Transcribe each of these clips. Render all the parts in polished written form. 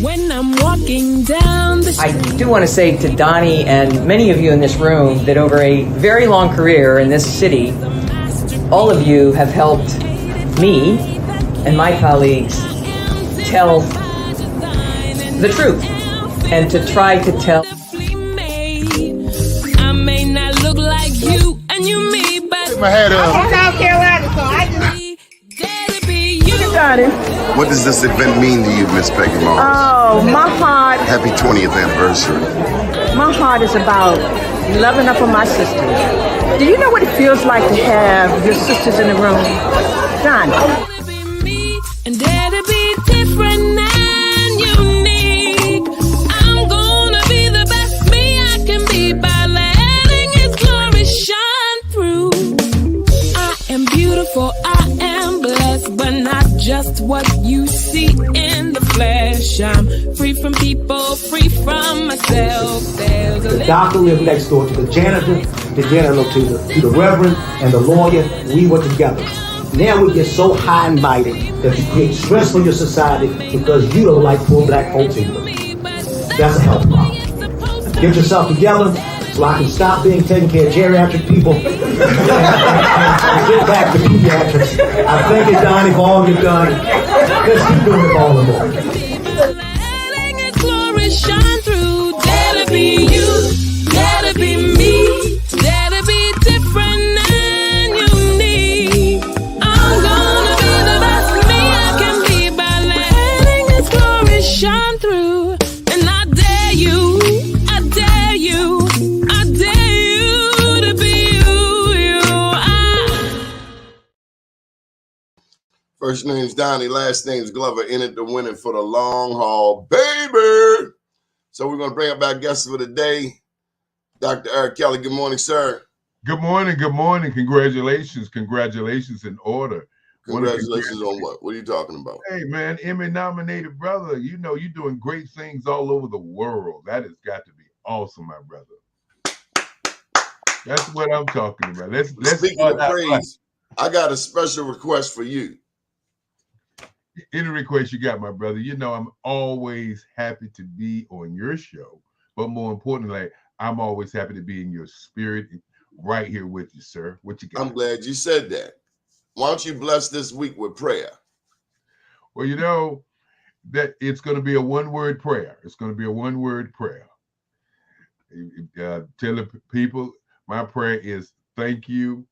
When I'm walking down the street. I do want to say to Doni and many of you in this room that over a very long career in this city, all of you have helped me and my colleagues tell the truth and to try to tell. I may not look like you and you me, but my head up. I'm from South Carolina, so I just Doni. What does this event mean to you, Miss Peggy Moss? Oh, my heart. Happy 20th anniversary. My heart is about loving up on my sisters. Do you know what it feels like to have your sisters in the room? Doni. and dare to be different and unique. I'm gonna be the best me I can be by letting His glory shine through. I am beautiful, I am blessed, but not just what you see in the flesh. I'm free from people, free from myself. There's a the doctor lived next door to the janitor, to the reverend, and the lawyer. We were together. Now we get so high and mighty that you create stress for your society because you don't like poor black folks either. That's a health problem. Get yourself together so I can stop being taking care of geriatric people and get back to pediatrics. I thank you, Doni, for all you've done. Let's keep doing it all the more. letting His glory shine through. Dare to be you, dare to be me, dare to be different and unique. I'm gonna be the best me I can be by letting His glory shine through. And I dare you, I dare you, I dare you to be you. First name's Doni, last name's Glover, in it to win it for the long haul, baby. So we're going to bring up our guest for the day, Dr. Eric Kelly. Good morning, sir. Good morning. Good morning. Congratulations. Congratulations in order. Congratulations on what? What are you talking about? Hey, man, Emmy-nominated brother. You know, you're doing great things all over the world. That has got to be awesome, my brother. That's what I'm talking about. Let's Speaking of praise, I got a special request for you. Any request you got, my brother. You know, I'm always happy to be on your show, but more importantly, I'm always happy to be in your spirit right here with you, sir. What you got? I'm glad you said that. Why don't you bless this week with prayer? Well, you know that it's going to be a one-word prayer. It's going to be a one-word prayer. Tell the people my prayer is thank you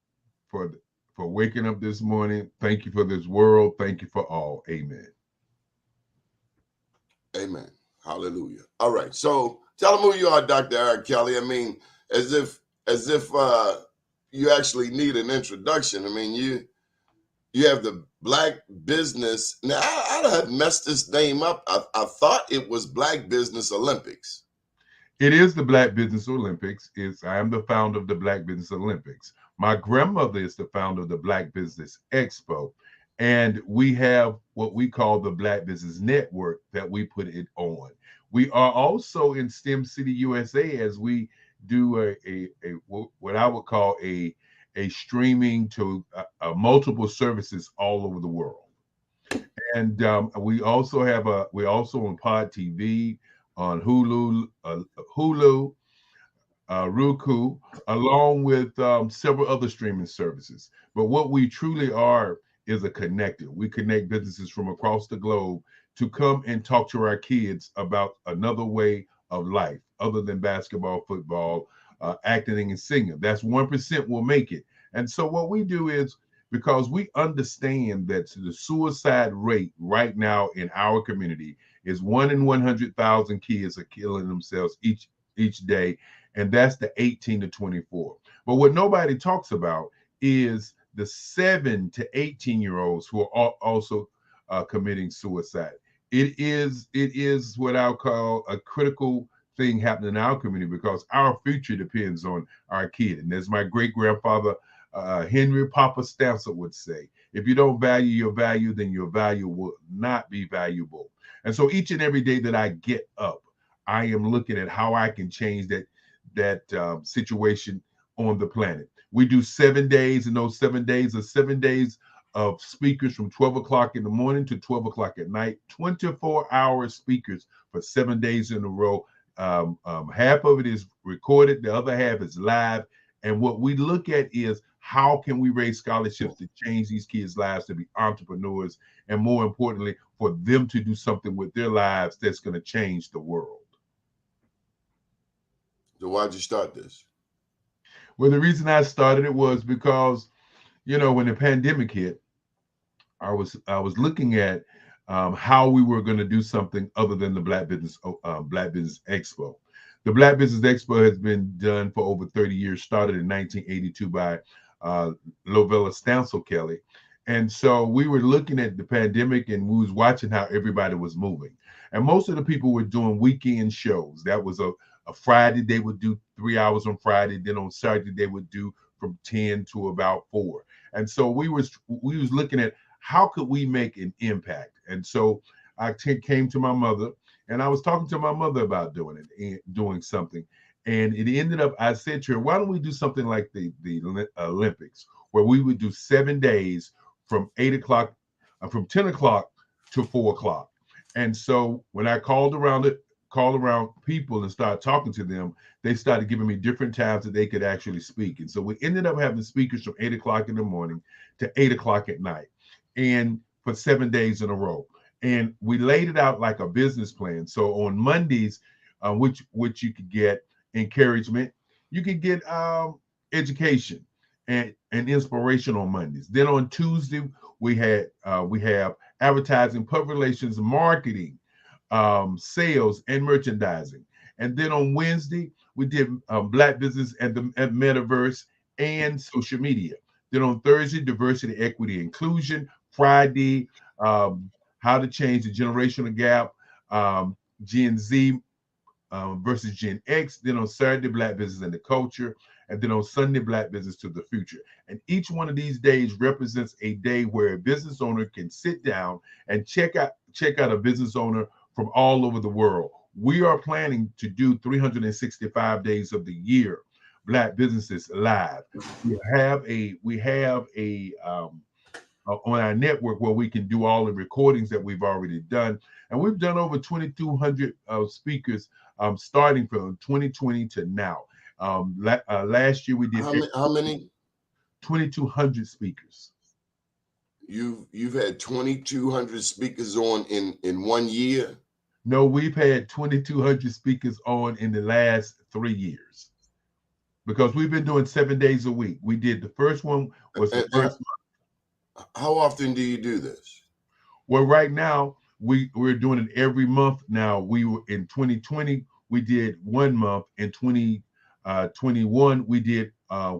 for waking up this morning. Thank you for this world. Thank you for all. Amen. Amen. Hallelujah. All right. So tell them who you are, Dr. Eric Kelly. I mean, as if you actually need an introduction. I mean, you have the Black Business. Now, I have messed this name up. I thought it was Black Business Olympics. It is the Black Business Olympics. I am the founder of the Black Business Olympics. My grandmother is the founder of the Black Business Expo. And we have what we call the Black Business Network that we put it on. We are also in STEM City, USA, as we do what I would call a streaming to multiple services all over the world. And we also on Pod TV, on Hulu, Roku, along with several other streaming services. But what we truly are is a connector. We connect businesses from across the globe to come and talk to our kids about another way of life other than basketball, football, acting and singing. That's 1% will make it. And so what we do is, because we understand that the suicide rate right now in our community is 1 in 100,000 kids are killing themselves each day. And that's the 18 to 24. But what nobody talks about is the 7 to 18-year-olds who are also committing suicide. It is what I'll call a critical thing happening in our community because our future depends on our kid. And as my great-grandfather Henry Papa Stancer would say, if you don't value your value, then your value will not be valuable. And so each and every day that I get up, I am looking at how I can change that situation on the planet. We do 7 days, and those 7 days are 7 days of speakers from 12 o'clock in the morning to 12 o'clock at night, 24-hour speakers for 7 days in a row. Half of it is recorded, the other half is live. And what we look at is how can we raise scholarships to change these kids' lives to be entrepreneurs, and more importantly, for them to do something with their lives that's going to change the world. So why'd you start this? Well, the reason I started it was because, you know, when the pandemic hit, I was looking at how we were going to do something other than the Black Business Expo. The Black Business Expo has been done for over 30 years, started in 1982 by Lovella Stansel Kelly. And so we were looking at the pandemic and we was watching how everybody was moving. And most of the people were doing weekend shows. That was a Friday, they would do 3 hours on Friday. Then on Saturday, they would do from 10 to about 4. And so we was looking at how could we make an impact. And so I came to my mother, and I was talking to my mother about doing it and doing something. And it ended up, I said to her, why don't we do something like the Olympics, where we would do 7 days from 8 o'clock, from 10 o'clock to 4 o'clock. And so when I called around people and started talking to them, they started giving me different times that they could actually speak. And so we ended up having speakers from 8 o'clock in the morning to 8 o'clock at night, and for 7 days in a row. And we laid it out like a business plan. So on Mondays, which you could get encouragement, you could get education and inspiration on Mondays. Then on Tuesday, we have advertising, public relations, marketing, sales, and merchandising. And then on Wednesday, we did Black business and the metaverse and social media. Then on Thursday, diversity, equity, inclusion. Friday, how to change the generational gap, Gen Z versus Gen X. Then on Saturday, Black business and the culture. And then on Sunday, Black business to the future. And each one of these days represents a day where a business owner can sit down and check out a business owner from all over the world. We are planning to do 365 days of the year Black businesses live. We have a on our network where we can do all the recordings that we've already done, and we've done over 2,200 speakers starting from 2020 to now. Last year we did how many? 2,200 speakers. You've had 2,200 speakers on in 1 year? No, we've had 2,200 speakers on in the last 3 years, because we've been doing 7 days a week. We did the first one was the first month. How often do you do this? Well, right now we're doing it every month now. We were in 2020, we did 1 month. In 2021, we did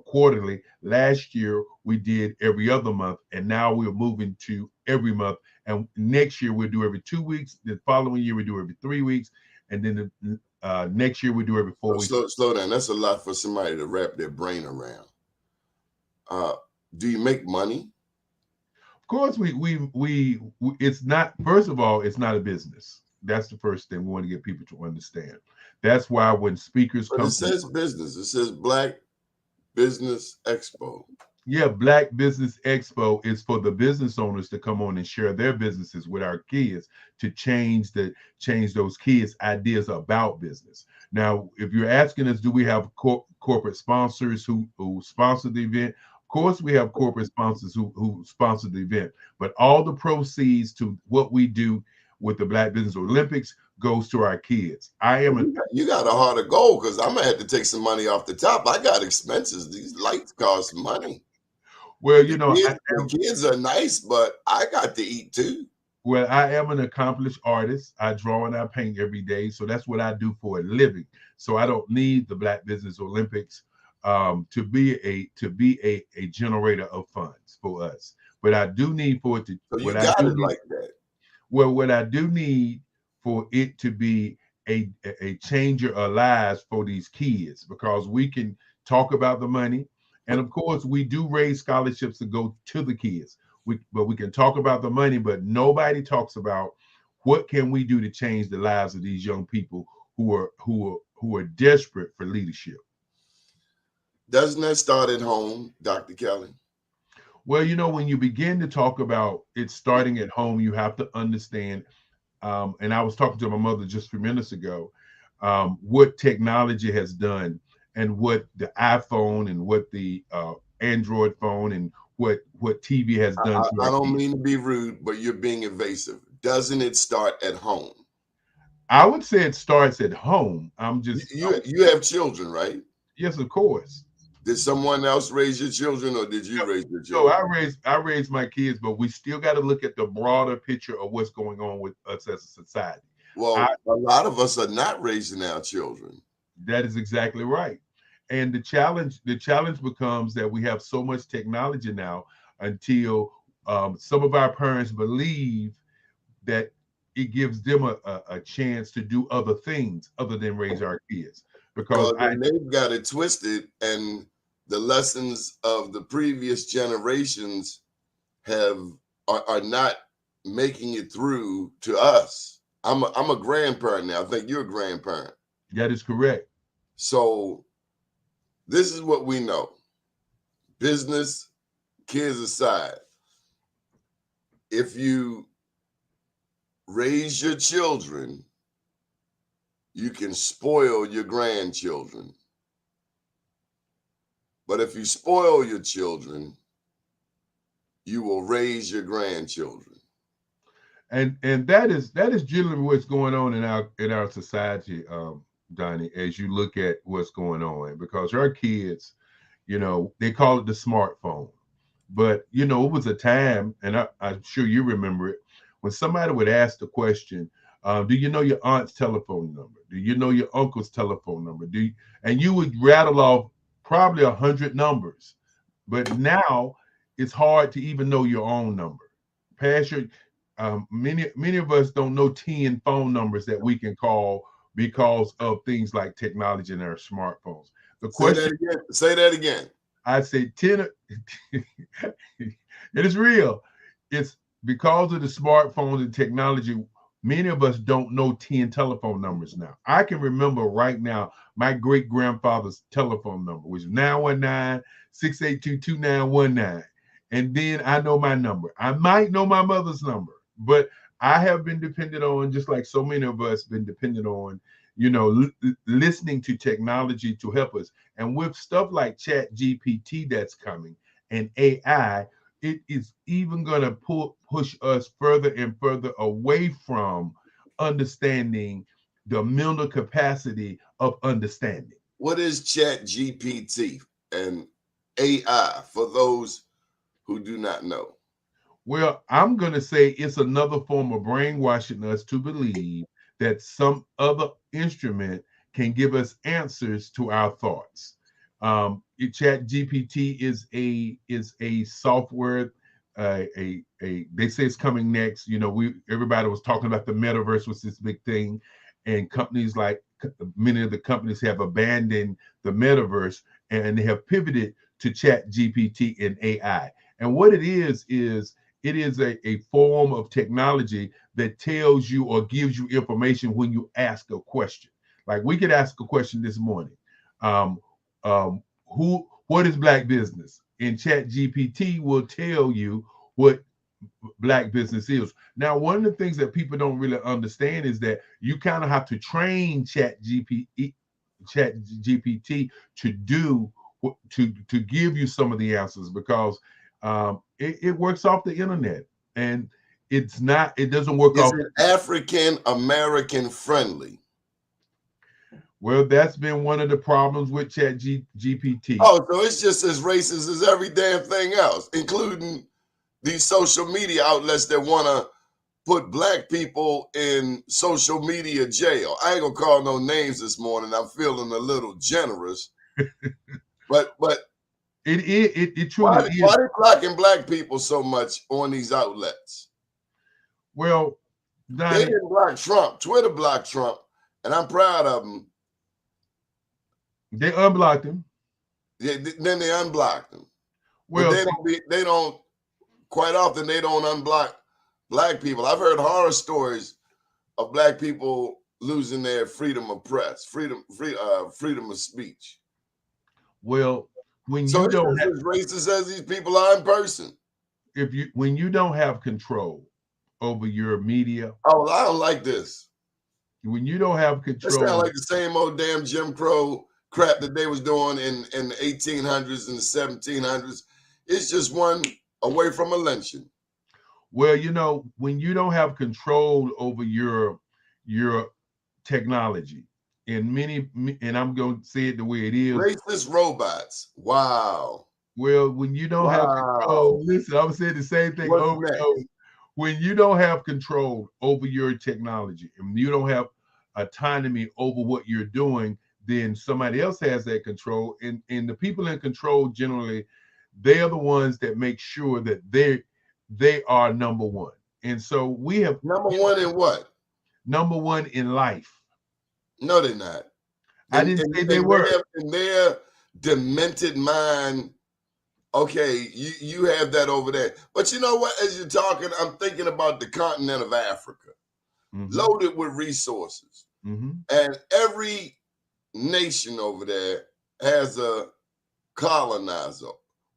quarterly. Last year we did every other month, and now we're moving to every month. And next year we'll do every 2 weeks. The following year we do every 3 weeks, and then next year we do every 4 weeks. Slow down. That's a lot for somebody to wrap their brain around. Do you make money? Of course, we it's not. First of all, it's not a business. That's the first thing we want to get people to understand. That's why when speakers come, it says business. It says Black Business Expo. Yeah, Black Business Expo is for the business owners to come on and share their businesses with our kids to change those kids' ideas about business. Now, if you're asking us, do we have corporate sponsors who sponsor the event? Of course, we have corporate sponsors who sponsor the event, but all the proceeds to what we do with the Black Business Olympics goes to our kids. You got a heart of gold, because I'm gonna have to take some money off the top. I got expenses. These lights cost money. Well, you know, the kids are nice, but I got to eat too. Well, I am an accomplished artist. I draw and I paint every day, so that's what I do for a living. So I don't need the Black Business Olympics to be a generator of funds for us. But I do need for it to. So you got it like that. Well, what I do need for it to be a changer of lives for these kids, because we can talk about the money, and of course we do raise scholarships to go to the kids. But we can talk about the money, but nobody talks about what can we do to change the lives of these young people who are desperate for leadership. Doesn't that start at home, Dr. Kelly? Well, you know, when you begin to talk about it starting at home, you have to understand. And I was talking to my mother just a few minutes ago, what technology has done, and what the iPhone and what the Android phone and what TV has done to I our don't kids. mean to be rude, but you're being evasive. Doesn't it start at home? I would say it starts at home. You have children, right? Yes, of course. Did someone else raise your children, or did you raise your So children? I raised my kids, but we still got to look at the broader picture of what's going on with us as a society. Well, a lot of us are not raising our children. That is exactly right. And the challenge becomes that we have so much technology now until some of our parents believe that it gives them a chance to do other things other than raise our kids. Because Well, then they've got it twisted, and the lessons of the previous generations are not making it through to us. I'm a grandparent now. I think you're a grandparent. that is correct. So this is what we know. Business, kids aside, if you raise your children, you can spoil your grandchildren. But if you spoil your children, you will raise your grandchildren. And that is generally what's going on in our society, Donnie, as you look at what's going on, because our kids, you know, they call it the smartphone. But you know, it was a time, and I'm sure you remember it, when somebody would ask the question, "Do you know your aunt's telephone number? Do you know your uncle's telephone number? And you would rattle off probably 100 numbers. But now it's hard to even know your own number. Pass your many of us don't know 10 phone numbers that we can call because of things like technology in our smartphones. The Say that question again. Say that again. I say 10. It is real. It's because of the smartphones and technology. Many of us don't know 10 telephone numbers now. I can remember right now my great grandfather's telephone number, which is 919-682-2919. And then I know my number. I might know my mother's number, but I have been dependent on, just like so many of us been dependent on, you know, listening to technology to help us. And with stuff like Chat GPT that's coming and AI, it is even going to push us further and further away from understanding the mental capacity of understanding. What is Chat GPT and AI for those who do not know? Well, I'm going to say it's another form of brainwashing us to believe that some other instrument can give us answers to our thoughts. Chat GPT is a software. They say it's coming next. You know, everybody was talking about the metaverse was this big thing, and companies like many of the companies have abandoned the metaverse and they have pivoted to Chat GPT and AI. And what it is it is a form of technology that tells you or gives you information when you ask a question. Like we could ask a question this morning. Um, what is black business? And Chat GPT will tell you what black business is. Now, one of the things that people don't really understand is that you kind of have to train Chat GPT to do to give you some of the answers, because it works off the internet, and it doesn't work Is off. it African American friendly? Well, that's been one of the problems with Chat GPT. Oh, so it's just as racist as every damn thing else, including these social media outlets that want to put black people in social media jail. I ain't gonna call no names this morning. I'm feeling a little generous, but It truly is. why they blocking black people so much on these outlets? Well, They Donnie, didn't block Trump. Twitter blocked Trump, and I'm proud of them. they unblocked him. Then they unblocked them. Well, But they don't quite often they don't unblock black people. I've heard horror stories of black people losing their freedom of press, freedom of speech. well, when So you it's don't just have, as racist as these people are in person. when you don't have control over your media, Oh, well, I don't like this. when you don't have It control, sounds like the same old damn Jim Crow crap that they was doing in the 1800s and the 1700s. It's just one away from a lynching. well, when you don't have control over your technology, and I'm going to say it the way it is. Racist robots. Wow. Well, when you don't have control, Wow. listen, I'm saying the same thing What's over and next? over. When you don't have control over your technology and you don't have autonomy over what you're doing, then somebody else has that control. And the people in control generally, they are the ones that make sure that they are number one. And so we have Number one in what? number one in life. No, they're not. I didn't say they were. In their demented mind, okay, you have that over there. But you know what? As you're talking, I'm thinking about the continent of Africa, loaded with resources. And every nation over there has a colonizer,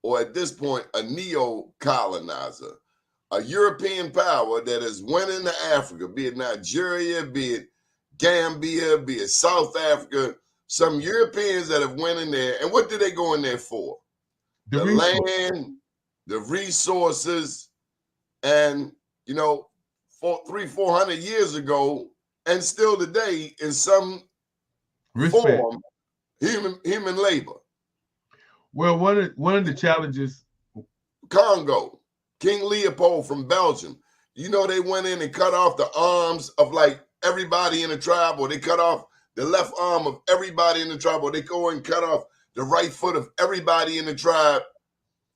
or at this point, a neo-colonizer, a European power that has went into Africa, be it Nigeria, be it Gambia, be it South Africa, some Europeans that have went in there. And what did they go in there for? The land, the resources, and, 400 years ago, and still today, in some form, human labor. Well, one of the challenges, Congo, King Leopold from Belgium, they went in and cut off the arms of like everybody in the tribe, or they cut off the left arm of everybody in the tribe, or they go and cut off the right foot of everybody in the tribe.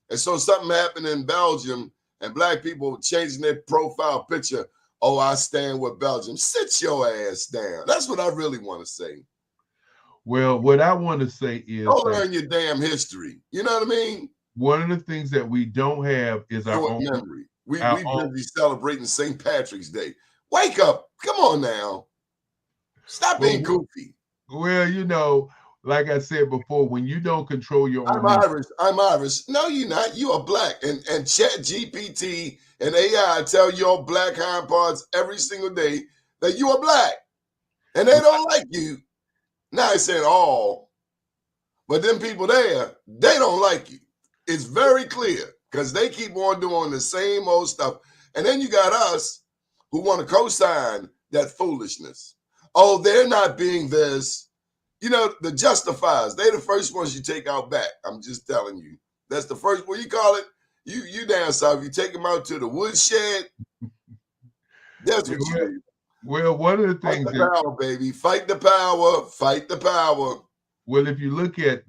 And so something happened in Belgium, and black people changing their profile picture. Oh, I stand with Belgium. Sit your ass down. That's what I really want to say. Well, what I want to say is, don't learn your damn history. You know what I mean? One of the things that we don't have is our own memory. We busy celebrating St. Patrick's Day. Wake up. Come on now. Stop being goofy. Well, like I said before, when you don't control your own I'm Irish. No, you're not. You are black. And Chat GPT and AI tell your black hind parts every single day that you are black. And they don't like you. Now I said all, but them people there, they don't like you. It's very clear because they keep on doing the same old stuff. And then you got us who want to co-sign that foolishness. Oh, they're not being this. The justifiers, they're the first ones you take out back. I'm just telling you. That's the first, what you call it? You down south, you take them out to the woodshed. That's what you do. Well, one of the things Fight the power, baby. Fight the power. Fight the power. Well, if you look at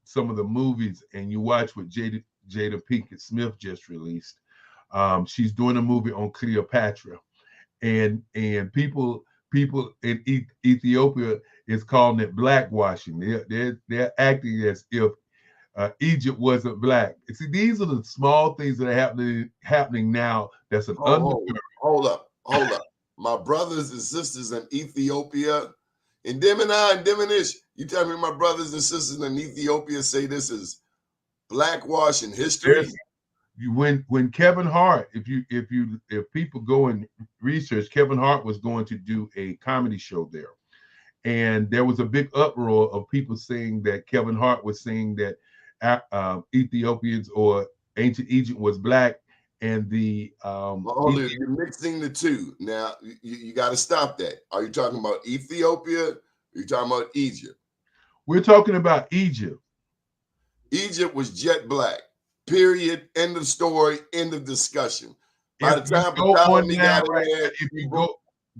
some of the movies, and you watch what Jada Pinkett Smith just released, she's doing a movie on Cleopatra, and people in Ethiopia is calling it blackwashing. They're acting as if Egypt wasn't black. See, these are the small things that are happening now. That's an hold up. My brothers and sisters in Ethiopia, in Demini and Diminish, you tell me my brothers and sisters in Ethiopia say this is blackwashing history? When Kevin Hart, if people go and research, Kevin Hart was going to do a comedy show there, and there was a big uproar of people saying that Kevin Hart was saying that Ethiopians or ancient Egypt was black. And you're mixing the two. Now, you got to stop that. Are you talking about Ethiopia? Are you talking about Egypt? We're talking about Egypt. Egypt was jet black. Period. End of story. End of discussion. By the time if you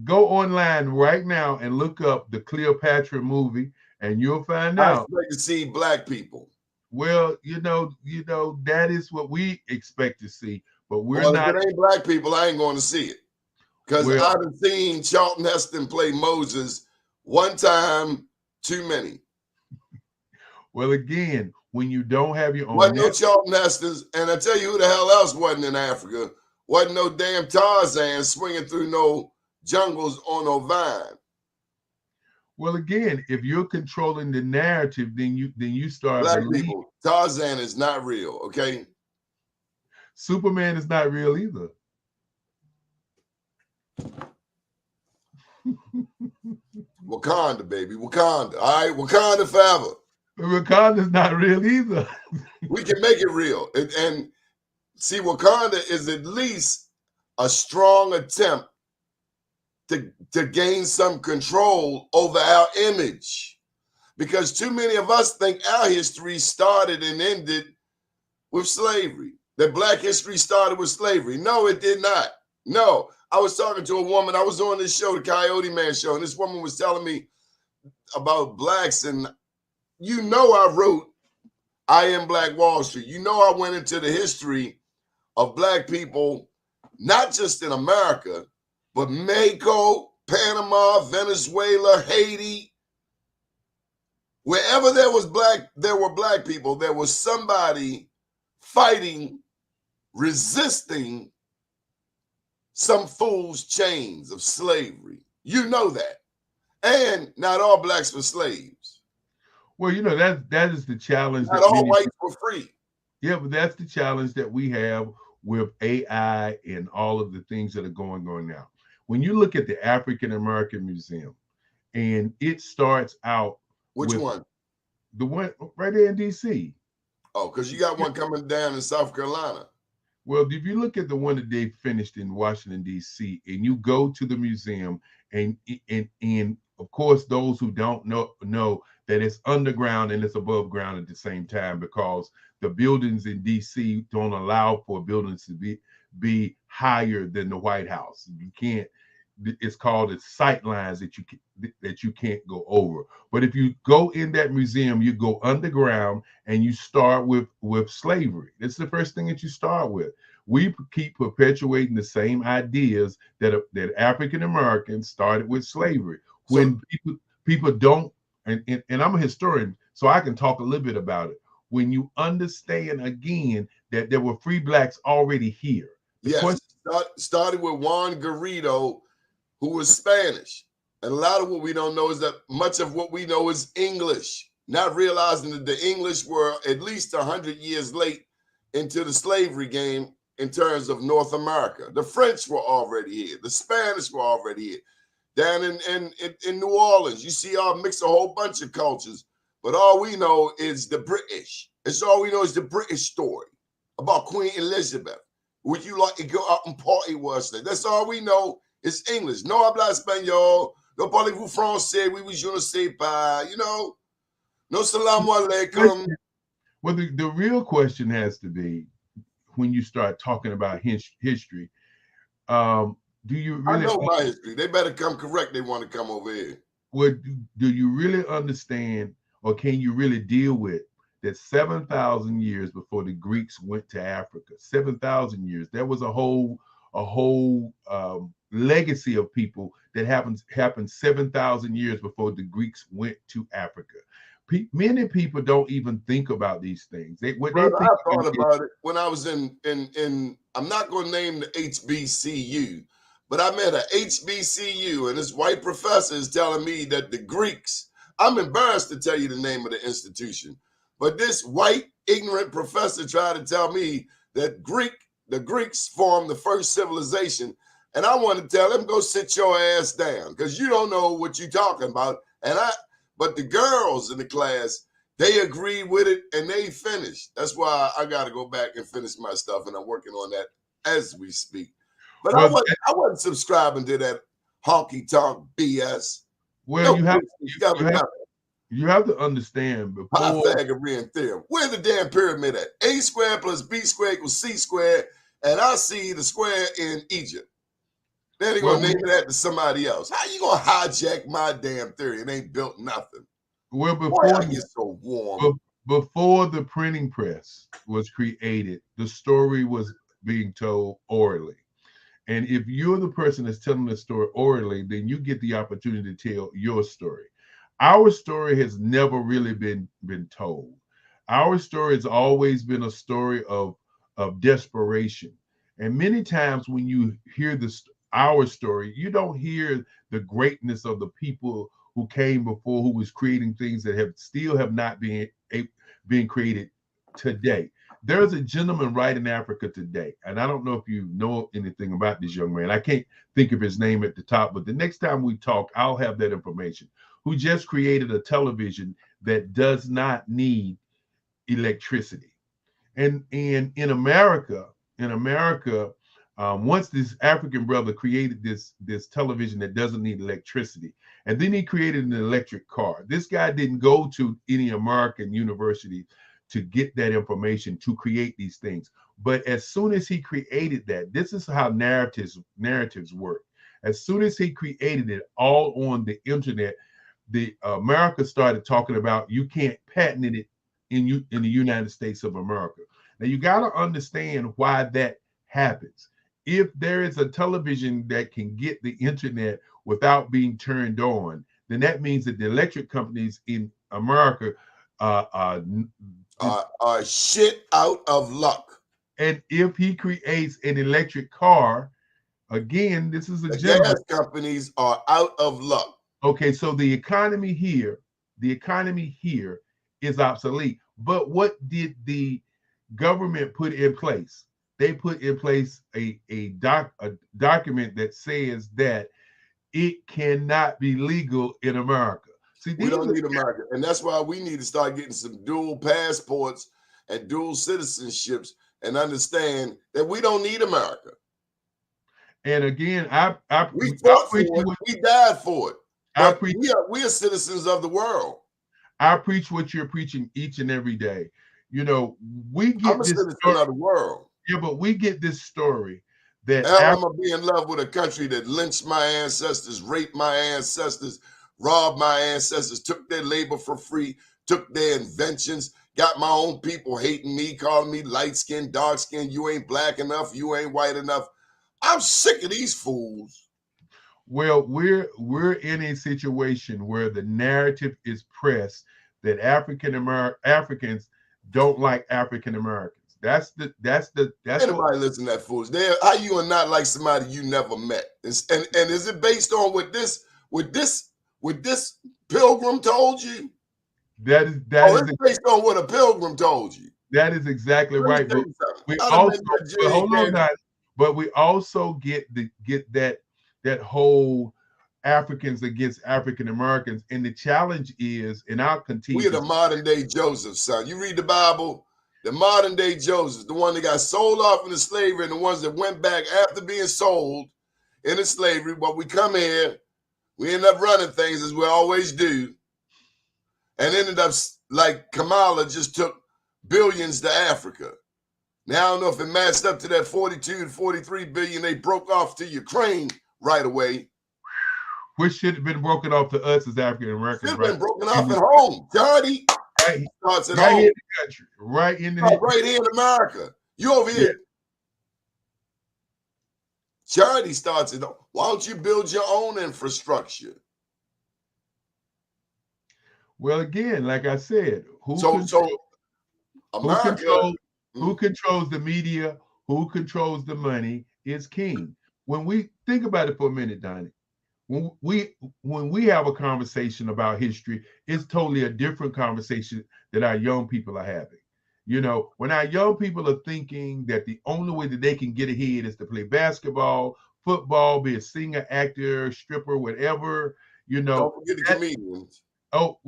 go online right now and look up the Cleopatra movie, and you'll find out. I expect to see black people. Well, that is what we expect to see. But we're not. If it ain't black people, I ain't going to see it. Because I've seen Charlton Heston play Moses one time too many. Well, again, when you don't have your own. Wasn't no Charlton Hestons, and I tell you who the hell else wasn't in Africa. Wasn't no damn Tarzan swinging through no jungles on no vine. Well, again, if you're controlling the narrative, then you start Black believing people, Tarzan is not real, okay? Superman is not real either. Wakanda, baby. Wakanda. All right, Wakanda forever. Wakanda's not real either. We can make it real. And see, Wakanda is at least a strong attempt to gain some control over our image. Because too many of us think our history started and ended with slavery. That Black history started with slavery. No, it did not. No. I was talking to a woman. I was on this show, the Coyote Man show, and this woman was telling me about Blacks. And you know I wrote I Am Black Wall Street. You know I went into the history of Black people, not just in America, but Mexico, Panama, Venezuela, Haiti. Wherever there were Black people, there was somebody fighting, resisting some fool's chains of slavery. You know that. And not all Blacks were slaves. Well, you know, that is the challenge. Not all whites were free. Yeah, but that's the challenge that we have with AI and all of the things that are going on now. When you look at the African American Museum, and it starts out Which with one? the one right there in DC. Oh, because you got one coming down in South Carolina. Well, if you look at the one that they finished in Washington, D.C., and you go to the museum, and of course, those who don't know that it's underground and it's above ground at the same time, because the buildings in D.C. don't allow for buildings to be higher than the White House. You can't. It's called its sight lines that you can't go over. But if you go in that museum, you go underground and you start with slavery. That's the first thing that you start with. We keep perpetuating the same ideas that African Americans started with slavery. When people don't, and I'm a historian, so I can talk a little bit about it. When you understand again that there were free Blacks already here. Yes, started with Juan Garrido, who was Spanish. And a lot of what we don't know is that much of what we know is English, not realizing that the English were at least 100 years late into the slavery game in terms of North America. The French were already here. The Spanish were already here. Down in New Orleans, you see all mix a whole bunch of cultures, but all we know is the British. It's all we know is the British story about Queen Elizabeth. Would you like to go out and party with us? That's all we know. It's English. No habla español. No parlez-vous français. Oui, je ne sais pas. You know, no salamu alaikum. Well, the real question has to be, when you start talking about history, do you really? I know my history. They better come correct. They want to come over here. Well, do you really understand, or can you really deal with that 7,000 years before the Greeks went to Africa? 7,000 years. There was a whole legacy of people that happened 7,000 years before the Greeks went to Africa. Many people don't even think about these things. I thought about it when I was in. I'm not going to name the HBCU, but I met a HBCU, and this white professor is telling me that the Greeks. I'm embarrassed to tell you the name of the institution, but this white ignorant professor tried to tell me that the Greeks formed the first civilization. And I want to tell him, go sit your ass down, because you don't know what you're talking about. But the girls in the class, they agreed with it and they finished. That's why I got to go back and finish my stuff, and I'm working on that as we speak. But I wasn't subscribing to that honky tonk BS. Well, you have to understand before Pythagorean theorem. Where's the damn pyramid at? A squared plus B squared equals C squared, and I see the square in Egypt. Then they're going to name that to somebody else. How you going to hijack my damn theory? It ain't built nothing. Well, I get so warm. Before the printing press was created, the story was being told orally. And if you're the person that's telling the story orally, then you get the opportunity to tell your story. Our story has never really been told. Our story has always been a story of desperation. And many times when you hear our story, you don't hear the greatness of the people who came before, who was creating things that have not been created today. There's a gentleman right in Africa today, and I don't know if you know anything about this young man. I can't think of his name at the top, but the next time we talk, I'll have that information. Who just created a television that does not need electricity. And in America, once this African brother created this television that doesn't need electricity, and then he created an electric car. This guy didn't go to any American university to get that information to create these things. But as soon as he created that, this is how narratives work. As soon as he created it all on the internet, the America started talking about you can't patent it in the United States of America. Now you got to understand why that happens. If there is a television that can get the internet without being turned on, then that means that the electric companies in America are shit out of luck. And if he creates an electric car, again, this is a gas companies are out of luck. Okay, so the economy here is obsolete. But what did the government put in place? They put in place a document that says that it cannot be legal in America. See, we don't need America. And that's why we need to start getting some dual passports and dual citizenships and understand that we don't need America. And again, we fought for it. We died for it. But we are citizens of the world. I preach what you're preaching each and every day. You know, we get I'm a citizen of the world. Yeah, but we get this story that I'm gonna be in love with a country that lynched my ancestors, raped my ancestors, robbed my ancestors, took their labor for free, took their inventions, got my own people hating me, calling me light skinned, dark skinned, you ain't black enough, you ain't white enough. I'm sick of these fools. Well, we're in a situation where the narrative is pressed that Africans don't like African Americans. That's anybody listen to that fools. How you are not like somebody you never met? And is it based on what this pilgrim told you? That is it's based on what a pilgrim told you. That is exactly right. But we also hold on now. But we also get that whole Africans against African Americans, and the challenge is, and I'll continue. We are the modern day Joseph, son. You read the Bible, the modern day Joseph, the one that got sold off into slavery, and the ones that went back after being sold into slavery. But we come here, we end up running things as we always do, and ended up like Kamala just took billions to Africa. Now I don't know if it matched up to that 42 to 43 billion they broke off to Ukraine right away. Which should have been broken off to us as African Americans. Should have been broken off at home. Charity starts at home. Here in the country. Right here in America. You over here. Yeah. Charity starts at home. Why don't you build your own infrastructure? Well, again, like I said, who controls the media, who controls the money is king. When we think about it for a minute, Doni, when we have a conversation about history, it's totally a different conversation that our young people are having. You know, when our young people are thinking that the only way that they can get ahead is to play basketball, football, be a singer, actor, stripper, whatever, you know. Don't forget the comedians. Oh,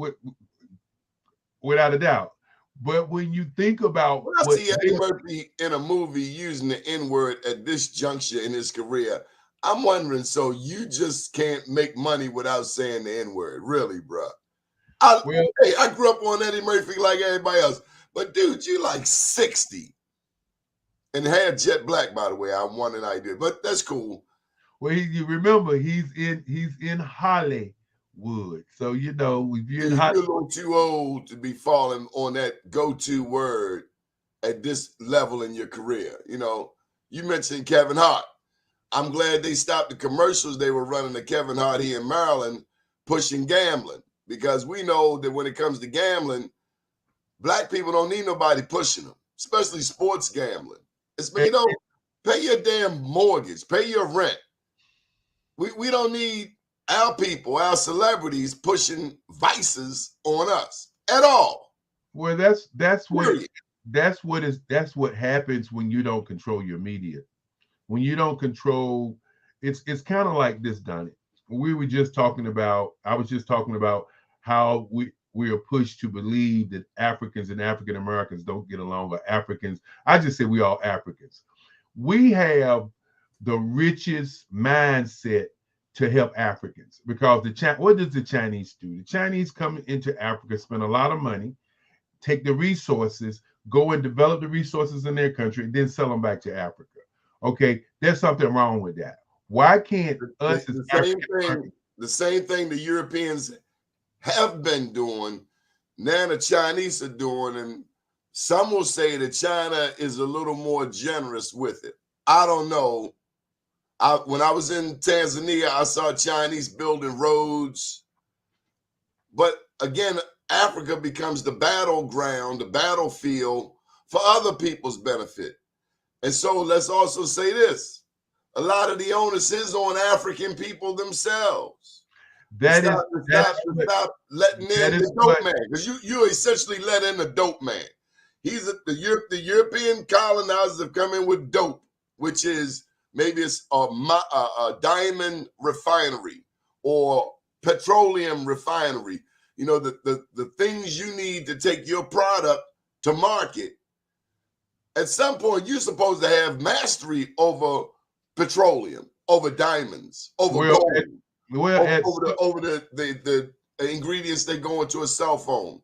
without a doubt. But when you think about when I see Eddie Murphy in a movie using the N-word at this juncture in his career, I'm wondering, so you just can't make money without saying the N-word, really, bro? I grew up on Eddie Murphy like everybody else, but dude, you like 60 and had jet black, by the way. I'm wondering how you did, but that's cool. Well, you remember he's in Hollywood, so you know if you're a little too old to be falling on that go-to word at this level in your career. You know, you mentioned Kevin Hart. I'm glad they stopped the commercials they were running to Kevin Hart here in Maryland pushing gambling, because we know that when it comes to gambling, black people don't need nobody pushing them, especially sports gambling. You know, pay your damn mortgage, pay your rent. We don't need our people, our celebrities pushing vices on us at all. Well, that's Period. what happens when you don't control your media. When you don't control, it's kind of like this, Donnie. I was just talking about how we are pushed to believe that Africans and African Americans don't get along, or Africans. I just say we all Africans. We have the richest mindset to help Africans, because what does the Chinese do? The Chinese come into Africa, spend a lot of money, take the resources, go and develop the resources in their country, and then sell them back to Africa. Okay, there's something wrong with that. Why can't us as the same thing the Europeans have been doing, now the Chinese are doing, and some will say that China is a little more generous with it. I don't know. When I was in Tanzania, I saw Chinese building roads. But again, Africa becomes the battleground, the battlefield for other people's benefit. And so let's also say this. A lot of the onus is on African people themselves. Stop letting in the dope man. Because you essentially let in the dope man. The European colonizers have come in with dope, which is maybe it's a diamond refinery or petroleum refinery. You know, the things you need to take your product to market. At some point, you're supposed to have mastery over petroleum, over diamonds, over gold, over the ingredients that go into a cell phone.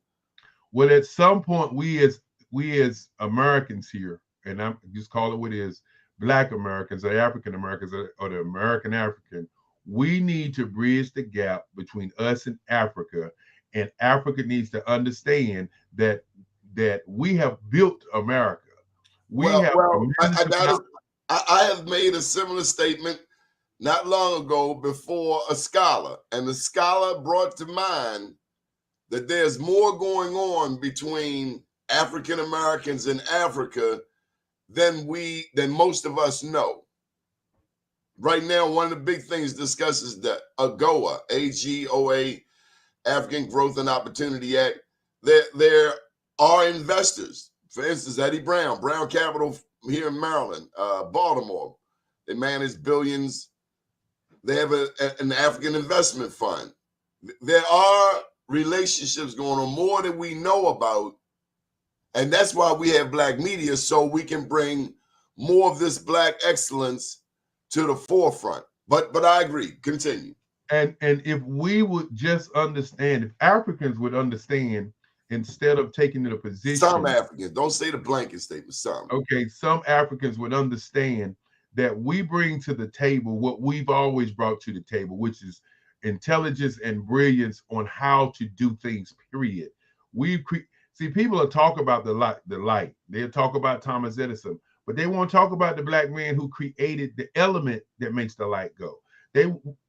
Well, at some point, we as Americans here, and I'm just call it what it is, Black Americans or African Americans or the American African, we need to bridge the gap between us and Africa, and Africa needs to understand that we have built America. I have made a similar statement not long ago before a scholar, and the scholar brought to mind that there's more going on between African Americans in Africa than most of us know. Right now, one of the big things discussed is the AGOA, AGOA, African Growth and Opportunity Act. There are investors. For instance, Eddie Brown Capital here in Maryland, Baltimore. They manage billions. They have an African investment fund. There are relationships going on, more than we know about. And that's why we have Black media, so we can bring more of this Black excellence to the forefront. But I agree. Continue. And if we would just understand, if Africans would understand, instead of taking the position. Some Africans, don't say the blanket statement, some. Okay, some Africans would understand that we bring to the table what we've always brought to the table, which is intelligence and brilliance on how to do things, period. See, people will talk about the light. They'll talk about Thomas Edison, but they won't talk about the Black man who created the element that makes the light go.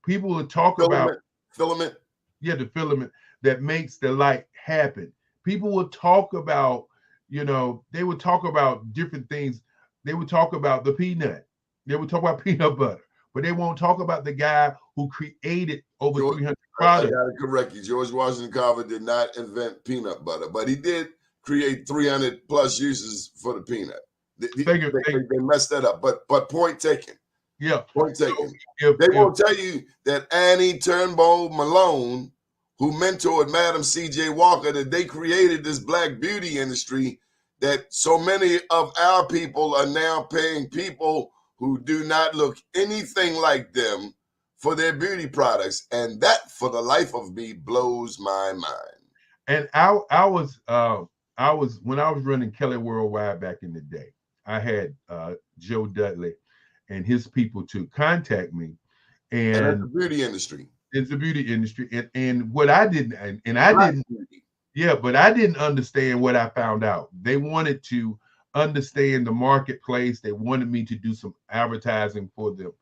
People will talk about filament. Yeah, the filament that makes the light happen. People will talk about, they would talk about different things. They would talk about the peanut. They would talk about peanut butter, but they won't talk about the guy who created over 300 products. I got to correct you. George Washington Carver did not invent peanut butter, but he did create 300 plus uses for the peanut. They messed that up, but point taken. Yeah. Point taken. They won't tell you that Annie Turnbull Malone, who mentored Madam C.J. Walker, that they created this Black beauty industry that so many of our people are now paying people who do not look anything like them for their beauty products. And that, for the life of me, blows my mind. And I was when I was running Kelly Worldwide back in the day, I had Joe Dudley and his people to contact me. And that's the beauty industry. It's the beauty industry. And what I didn't, and I didn't, yeah, but I didn't understand what I found out. They wanted to understand the marketplace. They wanted me to do some advertising for them.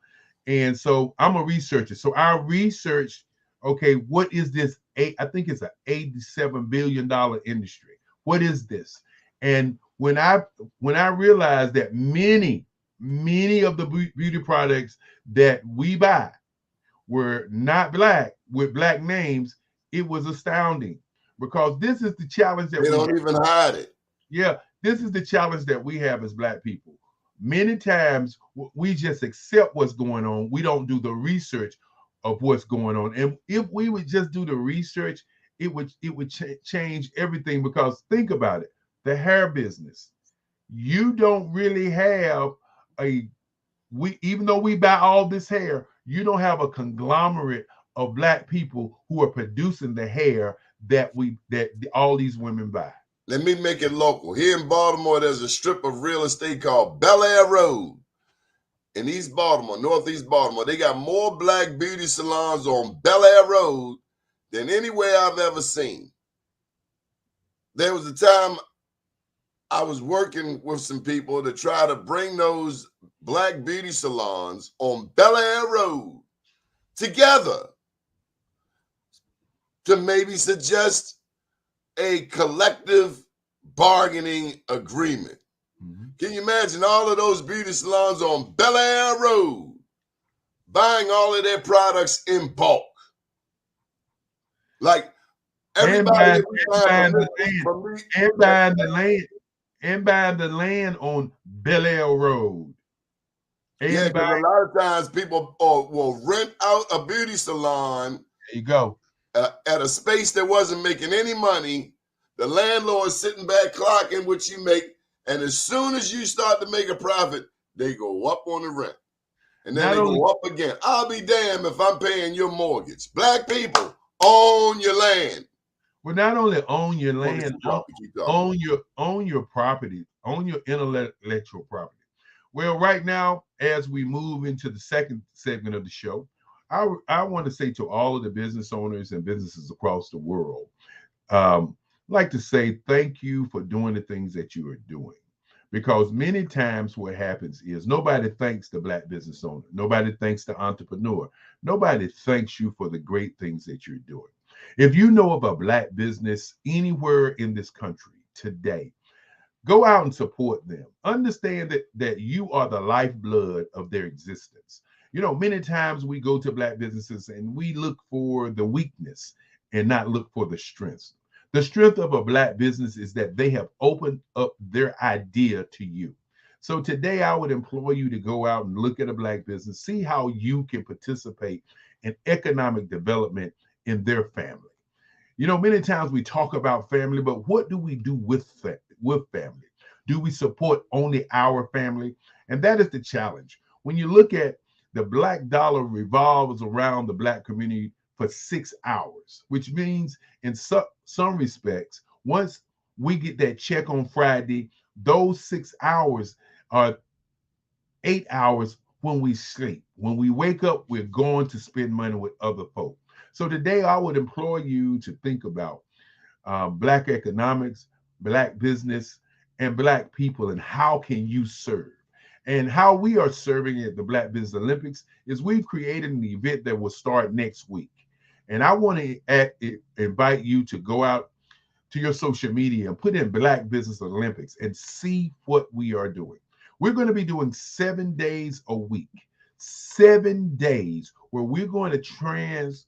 And so I'm a researcher. So I researched, okay, what is this? I think it's an $87 billion industry. What is this? And when I realized that many of the beauty products that we buy were not Black, with black names, it was astounding, because this is the challenge that They we don't have. even hide it. Yeah, this is the challenge that we have as black people. Many times we just accept what's going on. We don't do the research of what's going on. And if we would just do the research, it would change everything. Because think about it, the hair business, you don't really have a even though we buy all this hair, you don't have a conglomerate of black people who are producing the hair that all these women buy. Let me make it local. Here in Baltimore, there's a strip of real estate called Bel Air Road. In East Baltimore, Northeast Baltimore, they got more black beauty salons on Bel Air Road than anywhere I've ever seen. There was a time I was working with some people to try to bring those black beauty salons on Bel Air Road together to maybe suggest a collective bargaining agreement. Can you imagine all of those beauty salons on Bel Air Road buying all of their products in bulk? Like everybody buying the land on Bel Air Road. Yeah, because a lot of times people will rent out a beauty salon. There you go. At a space that wasn't making any money. The landlord is sitting back clocking what you make. And as soon as you start to make a profit, they go up on the rent. And then they go up again. I'll be damned if I'm paying your mortgage. Black people, own your land. Well, not only own your land, own your property, own your intellectual property. Well, right now, as we move into the second segment of the show, I want to say to all of the business owners and businesses across the world, like to say thank you for doing the things that you are doing. Because many times what happens is nobody thanks the black business owner. Nobody thanks the entrepreneur. Nobody thanks you for the great things that you're doing. If you know of a black business anywhere in this country today, go out and support them. Understand that you are the lifeblood of their existence. You know, many times we go to black businesses and we look for the weakness and not look for the strengths. The strength of a black business is that they have opened up their idea to you. So today I would implore you to go out and look at a black business, see how you can participate in economic development in their family. You know, many times we talk about family, but what do we do with family? Do we support only our family? And that is the challenge. When you look at the black dollar revolves around the black community for 6 hours, which means in some respects, once we get that check on Friday, those 6 hours are 8 hours when we sleep. When we wake up, we're going to spend money with other folk. So today I would implore you to think about black economics, black business, and black people, and how can you serve? And how we are serving at the Black Business Olympics is we've created an event that will start next week. And I want to invite you to go out to your social media and put in Black Business Olympics and see what we are doing. We're going to be doing 7 days a week, 7 days where we're going to transmit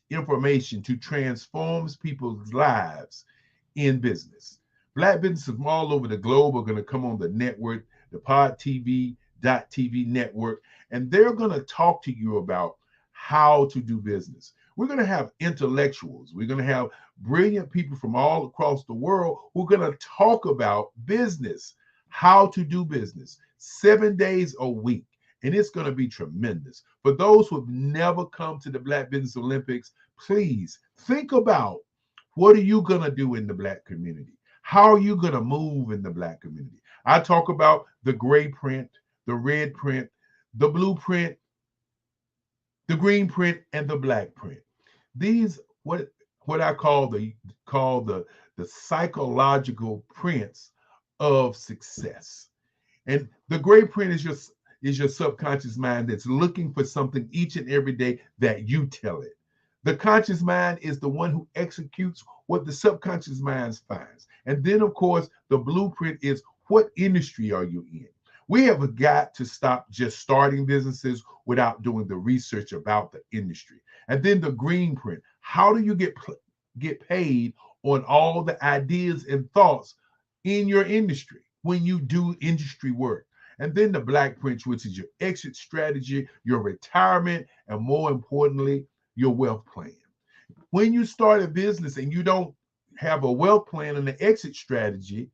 information to transform people's lives in business. Black businesses from all over the globe are going to come on the network, the podtv.tv network, and they're going to talk to you about how to do business. We're going to have intellectuals. We're going to have brilliant people from all across the world who are going to talk about business, how to do business, 7 days a week. And it's going to be tremendous. For those who have never come to the Black Business Olympics, please think about, what are you going to do in the black community? How are you going to move in the black community? I talk about the gray print, the red print, the blue print, the green print, and the black print. These what I call the psychological prints of success. And the gray print is your subconscious mind that's looking for something each and every day that you tell it. The conscious mind is the one who executes what the subconscious mind finds. And then, of course, the blueprint is, what industry are you in? We have got to stop just starting businesses without doing the research about the industry. And then the green print. How do you get paid on all the ideas and thoughts in your industry when you do industry work? And then the black print, which is your exit strategy, your retirement, and more importantly, your wealth plan. When you start a business and you don't have a wealth plan and an exit strategy,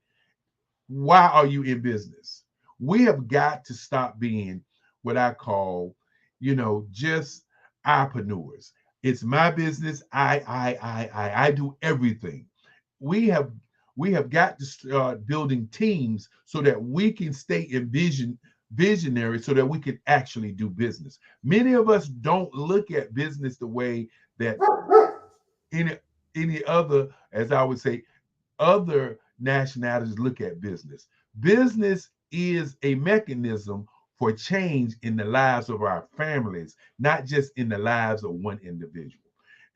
why are you in business? We have got to stop being what I call, just entrepreneurs. It's my business. I do everything. We have we have got to start building teams so that we can stay visionary so that we can actually do business. Many of us don't look at business the way that any any other, as I would say, other nationalities look at business. Business is a mechanism for change in the lives of our families, not just in the lives of one individual.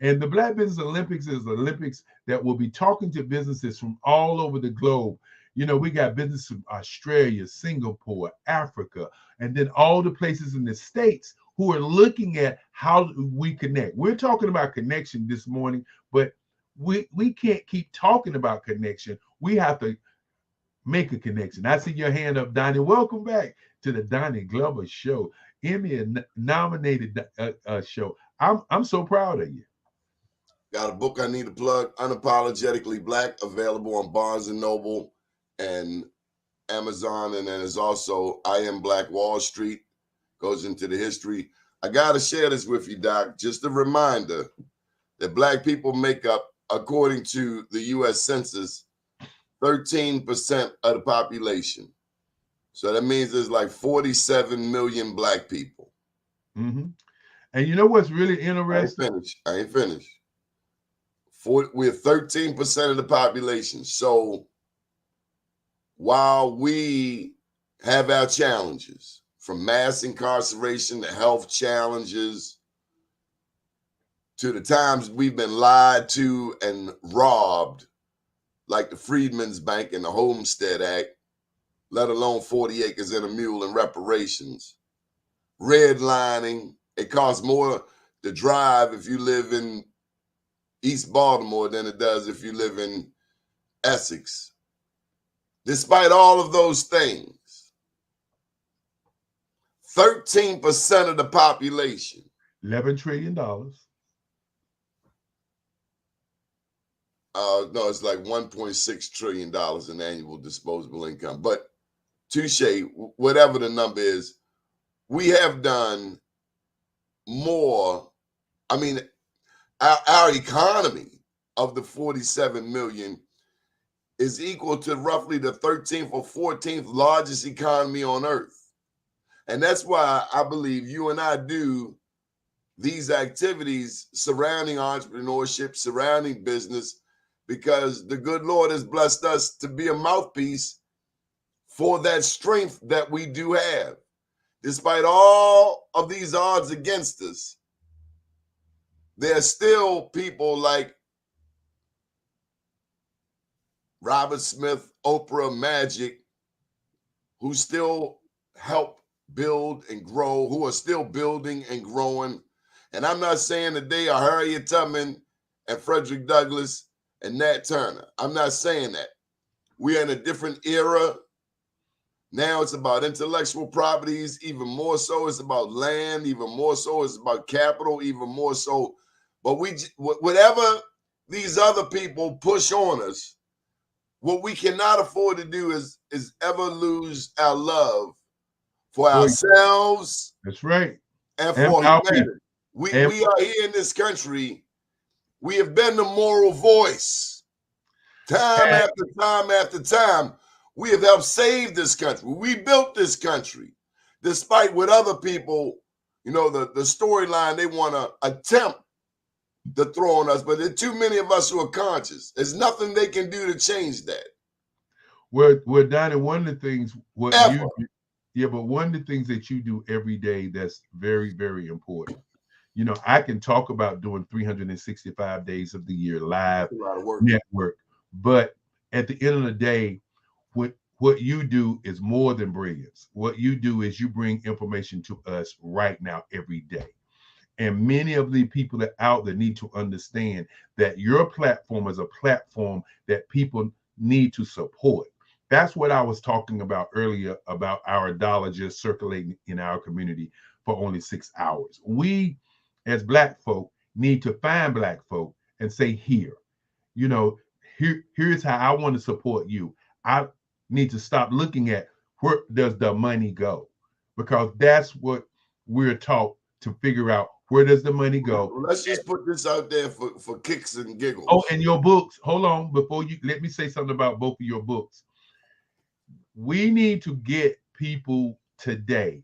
And the Black Business Olympics is the Olympics that will be talking to businesses from all over the globe. We got business from Australia, Singapore, Africa, and then all the places in the States who are looking at how we connect. We're talking about connection this morning, but we can't keep talking about connection. We have to make a connection. I see your hand up, Donnie. Welcome back to the Donnie Glover Show, Emmy-nominated show. I'm so proud of you. Got a book I need to plug, Unapologetically Black, available on Barnes & Noble and Amazon. And then there's also I Am Black Wall Street, goes into the history. I got to share this with you, Doc. Just a reminder that Black people make up, according to the U.S. Census, 13% of the population. So that means there's like 47 million Black people. Mm-hmm. And you know what's really interesting? I ain't finished. We're 13% of the population. So while we have our challenges, from mass incarceration to health challenges, to the times we've been lied to and robbed, like the Freedmen's Bank and the Homestead Act, let alone 40 acres and a mule in reparations. Redlining, it costs more to drive if you live in East Baltimore than it does if you live in Essex. Despite all of those things, 13% of the population. $11 trillion. No, it's like $1.6 trillion in annual disposable income. But touche, whatever the number is, we have done more. I mean, our economy of the 47 million is equal to roughly the 13th or 14th largest economy on earth. And that's why I believe you and I do these activities surrounding entrepreneurship, surrounding business, because the good Lord has blessed us to be a mouthpiece for that strength that we do have. Despite all of these odds against us, there are still people like Robert Smith, Oprah, Magic, who still help build and grow, who are still building and growing. And I'm not saying that they are Harriet Tubman and Frederick Douglass and Nat Turner. I'm not saying that. We're in a different era. Now it's about intellectual properties. Even more so, it's about land. Even more so, it's about capital. Even more so. But whatever these other people push on us, what we cannot afford to do is ever lose our love for ourselves. That's right. And for humanity. We are here in this country. We have been the moral voice. Time after time after time, we have helped save this country. We built this country, despite what other people, the storyline they want to attempt to throw on us. But there are too many of us who are conscious. There's nothing they can do to change that. Well, Donnie, one of the things one of the things that you do every day that's very, very important. I can talk about doing 365 days of the year live network, but at the end of the day, what you do is more than brilliance. What you do is you bring information to us right now every day. And many of the people that out there need to understand that your platform is a platform that people need to support. That's what I was talking about earlier about our dollar just circulating in our community for only 6 hours. We, as Black folk, need to find Black folk and say, here, you know, here's how I want to support you. I need to stop looking at where does the money go, because that's what we're taught to figure out. Where does the money go? Let's just put this out there for kicks and giggles. Oh, and your books. Hold on, before you let me say something about both of your books. We need to get people today.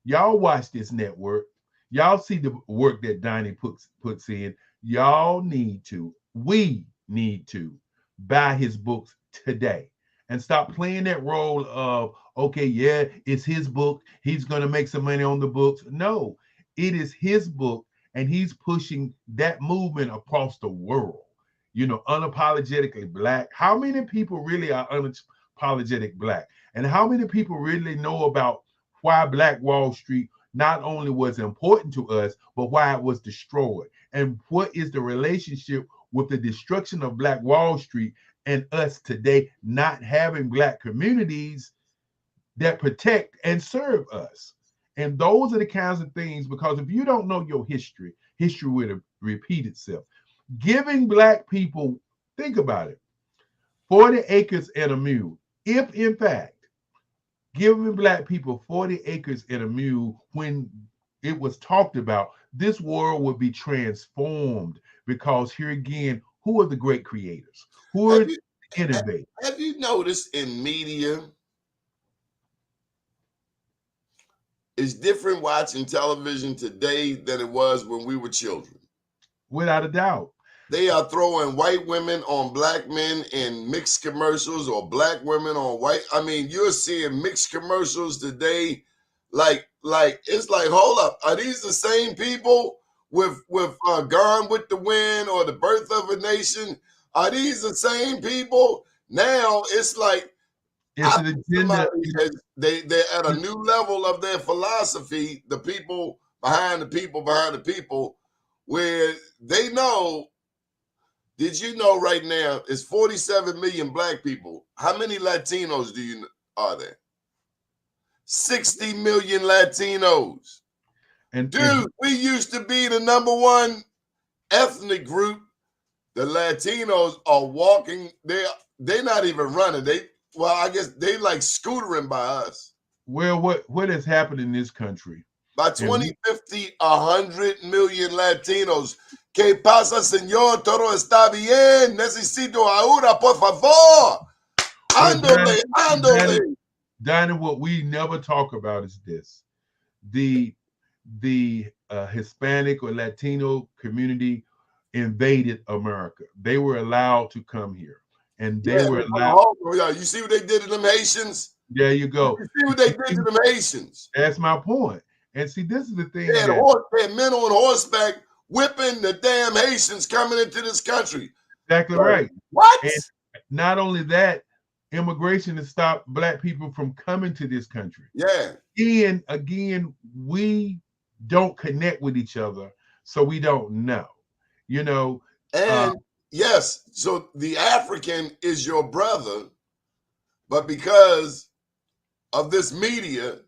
Y'all watch this network. Y'all see the work that Doni puts in. Y'all need to. We need to buy his books today and stop playing that role of, okay, yeah, it's his book. He's going to make some money on the books. No, it is his book, and he's pushing that movement across the world. You know, unapologetically Black. How many people really are unapologetic Black? And how many people really know about why Black Wall Street not only was important to us, but why it was destroyed? And what is the relationship with the destruction of Black Wall Street and us today not having Black communities that protect and serve us? And those are the kinds of things, because if you don't know your history, history will repeat itself. Giving Black people, think about it, 40 acres and a mule. If in fact, giving Black people 40 acres and a mule, when it was talked about, this world would be transformed, because here again, who are the great creators? Who are the innovators? Have you noticed in media, it's different watching television today than it was when we were children? Without a doubt. They are throwing white women on Black men in mixed commercials, or Black women on white. I mean, you're seeing mixed commercials today. Like it's like, hold up, are these the same people with Gone with the Wind or The Birth of a Nation? Are these the same people? Now it's like, it's an agenda. They're at a new level of their philosophy. The people behind the people behind the people, where they know. Did you know right now it's 47 million Black people? How many Latinos are there? 60 million Latinos. And dude, we used to be the #1 ethnic group. The Latinos are walking. They're not even running. I guess they like scootering by us. Well, what has happened in this country? By 2050, 100 million Latinos. ¿Qué pasa, señor? Todo está bien. Necesito ayuda, por favor. Ándale. Doni, what we never talk about is this. The Hispanic or Latino community invaded America. They were allowed to come here. And they were allowed. You see what they did to them Haitians? There you go. You see what they did to them Haitians? That's my point. And see, this is the thing. They had men on horseback whipping the damn Haitians coming into this country. Exactly right. What? And not only that, immigration has stopped Black people from coming to this country. Yeah. And again, we don't connect with each other, so we don't know. You know. And yes, so the African is your brother, but because of this media,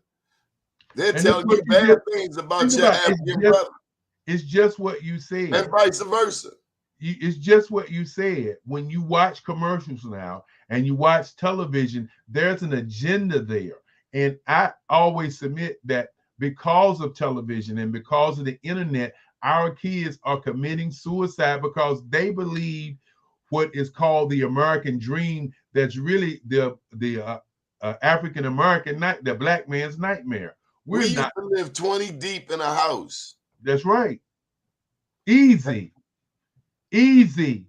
they're telling you bad things about your African brother. It's just what you said. And vice versa. It's just what you said. When you watch commercials now and you watch television, there's an agenda there. And I always submit that because of television and because of the internet, our kids are committing suicide because they believe what is called the American dream. That's really the African American the Black man's nightmare. We used to live 20 deep in a house. That's right. Easy. Latinos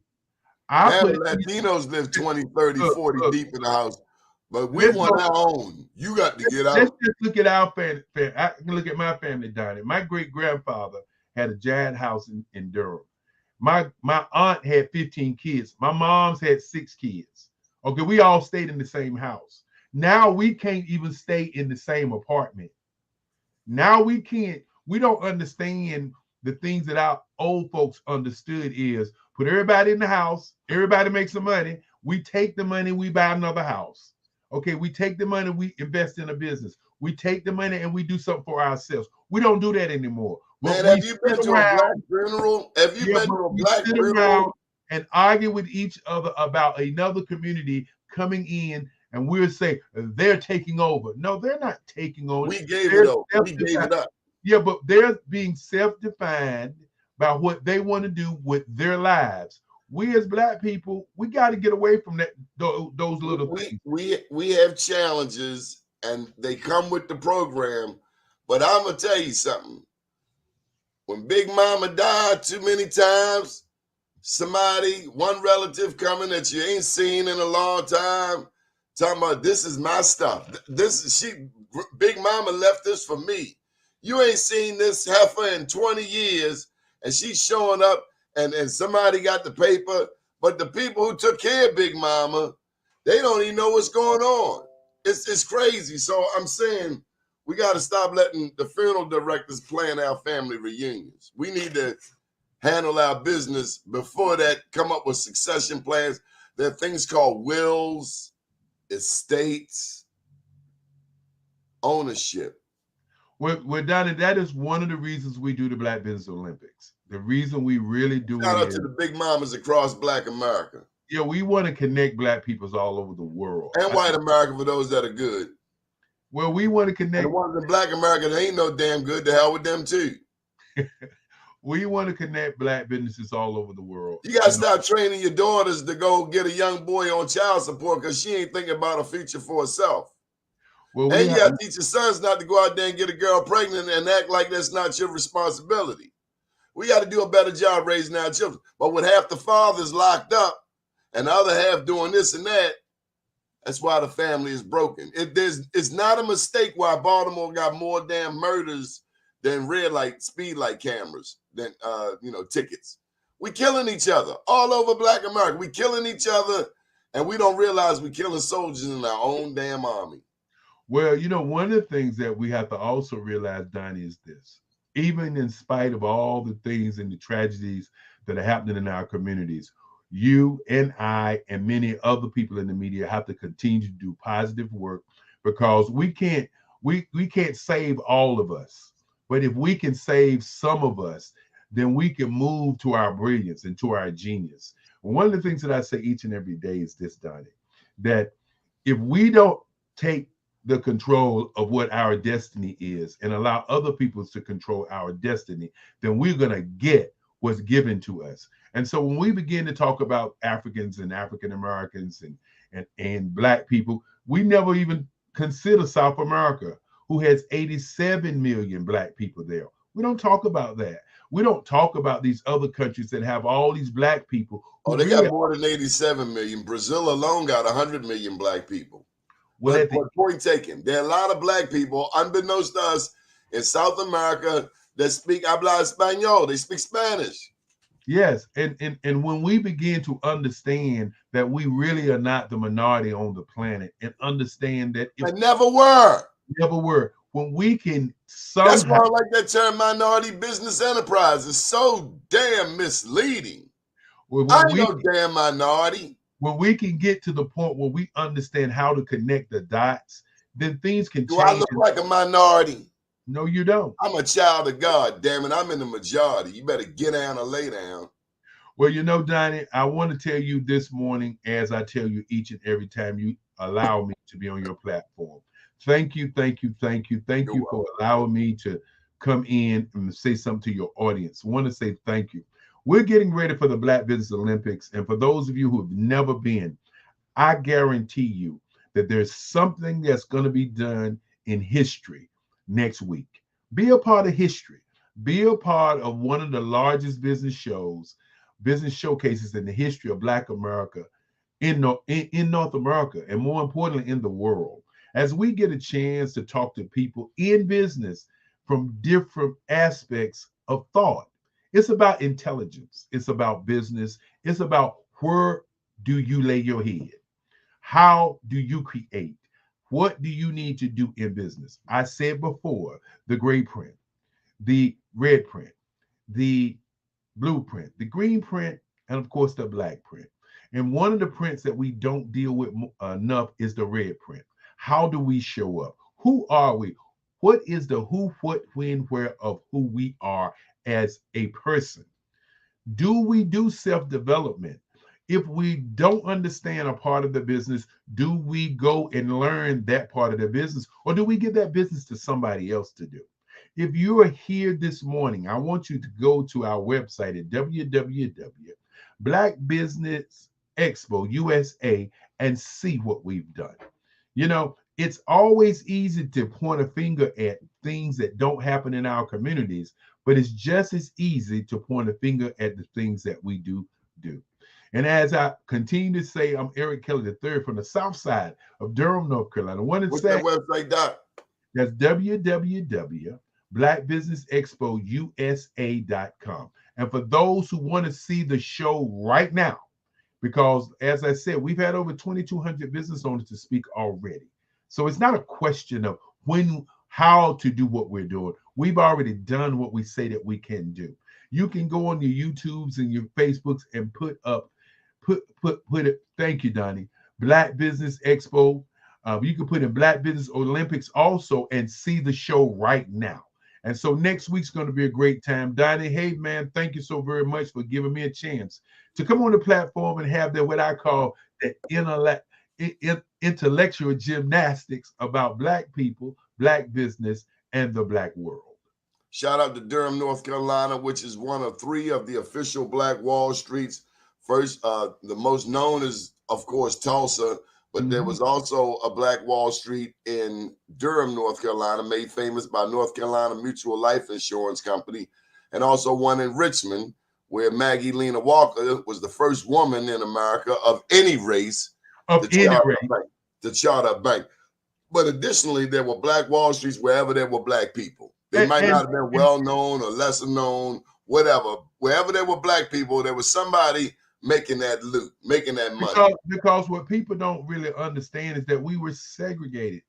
live 20, 30, 40 deep in the house. But we want our own. You got to get out. Let's just look at our family. I can look at my family, Doni. My great-grandfather had a giant house in Durham. My aunt had 15 kids. My mom's had 6 kids. Okay, we all stayed in the same house. Now we can't even stay in the same apartment. Now we don't understand the things that our old folks understood is put everybody in the house, everybody makes some money. We take the money, we buy another house. Okay, we take the money, we invest in a business. We take the money and we do something for ourselves. We don't do that anymore. But Man, we have you sit been to a around, black funeral? Have you yeah, been but to a we black sit around funeral? and argue with each other about another community coming in, and we'll say they're taking over. No, they're not taking over. We gave They're it up. We gave it up. yeah, but they're being self-defined by what they want to do with their lives. We as black people, we got to get away from that those little things. We have challenges and they come with the program. But I'm gonna tell you something. When Big Mama died too many times, one relative coming that you ain't seen in a long time, talking about this is my stuff. Big Mama left this for me. You ain't seen this heifer in 20 years, and she's showing up, and somebody got the paper, but the people who took care of Big Mama, they don't even know what's going on. It's crazy. So I'm saying we got to stop letting the funeral directors plan our family reunions. We need to handle our business before that, come up with succession plans. There are things called wills, estates, ownership. We're done, and that is one of the reasons we do the Black Business Olympics. The reason we really do Shout it out is, to the big mamas across Black America. yeah, we want to connect black peoples all over the world. And white America for those that are good. Well, we want to connect. And the ones in Black America that ain't no damn good, to hell with them too. We want to connect black businesses all over the world. You got to stop training your daughters to go get a young boy on child support because she ain't thinking about a future for herself. Well, and you got to teach your sons not to go out there and get a girl pregnant and act like that's not your responsibility. We got to do a better job raising our children. But with half the fathers locked up and the other half doing this and that, that's why the family is broken. It's not a mistake why Baltimore got more damn murders than red light, speed light cameras, than tickets. We killing each other all over Black America. We killing each other, and we don't realize we killing soldiers in our own damn army. Well, one of the things that we have to also realize, Donnie, is this. Even in spite of all the things and the tragedies that are happening in our communities, you and I and many other people in the media have to continue to do positive work, because we can't save all of us. But if we can save some of us, then we can move to our brilliance and to our genius. One of the things that I say each and every day is this, Donnie, that if we don't take the control of what our destiny is and allow other people to control our destiny, then we're going to get what's given to us. And so when we begin to talk about Africans and African Americans and Black people, we never even consider South America, who has 87 million Black people there. We don't talk about that. We don't talk about these other countries that have all these Black people. Oh, they got more than 87 million. Brazil alone got 100 million Black people. Well, but point taken. There are a lot of Black people, unbeknownst to us, in South America that speak habla español. They speak Spanish. Yes, and when we begin to understand that we really are not the minority on the planet, and understand that never were. When we can somehow, that's why I like that term, minority business enterprise. It's so damn misleading. I ain't no damn minority. When we can get to the point where we understand how to connect the dots, then things can change. Do I look like a minority? No, you don't. I'm a child of God, damn it. I'm in the majority. You better get down or lay down. Well, Donnie, I want to tell you this morning, as I tell you each and every time you allow me to be on your platform. Thank you for allowing me to come in and say something to your audience. I want to say thank you. We're getting ready for the Black Business Olympics. And for those of you who have never been, I guarantee you that there's something that's going to be done in history next week. Be a part of history. Be a part of one of the largest business showcases in the history of Black America, in North America, and more importantly, in the world. As we get a chance to talk to people in business from different aspects of thought. It's about intelligence. It's about business. It's about where do you lay your head? How do you create? What do you need to do in business? I said before, the gray print, the red print, the blueprint, the green print, and of course the black print. And one of the prints that we don't deal with enough is the red print. How do we show up? Who are we? What is the who, what, when, where of who we are as a person? Do we do self-development? If we don't understand a part of the business, do we go and learn that part of the business, or do we give that business to somebody else to do? If you are here this morning, I want you to go to our website at www.blackbusinessexpo.usa and see what we've done. You know, it's always easy to point a finger at things that don't happen in our communities, but it's just as easy to point a finger at the things that we do. And as I continue to say, I'm Eric Kelly III from the south side of Durham, North Carolina. What's that website, Doc? That's www.blackbusinessexpousa.com. And for those who want to see the show right now, because as I said, we've had over 2,200 business owners to speak already. So it's not a question of how to do what we're doing. We've already done what we say that we can do. You can go on your YouTubes and your Facebooks and put it. Thank you, Doni. Black Business Expo. You can put in Black Business Olympics also and see the show right now. And so next week's going to be a great time. Doni, hey man, thank you so very much for giving me a chance to come on the platform and have what I call the intellectual gymnastics about Black people, Black business, and the Black world. Shout out to Durham, North Carolina, which is one of 3 of the official Black Wall Streets. First, the most known is, of course, Tulsa, but there was also a Black Wall Street in Durham, North Carolina, made famous by North Carolina Mutual Life Insurance Company, and also one in Richmond, where Maggie Lena Walker was the first woman in America of any race to charter a bank. But additionally, there were Black Wall Streets wherever there were Black people. They might not have been well known or lesser known, whatever. Wherever there were Black people, there was somebody making that loot, making that money. Because what people don't really understand is that we were segregated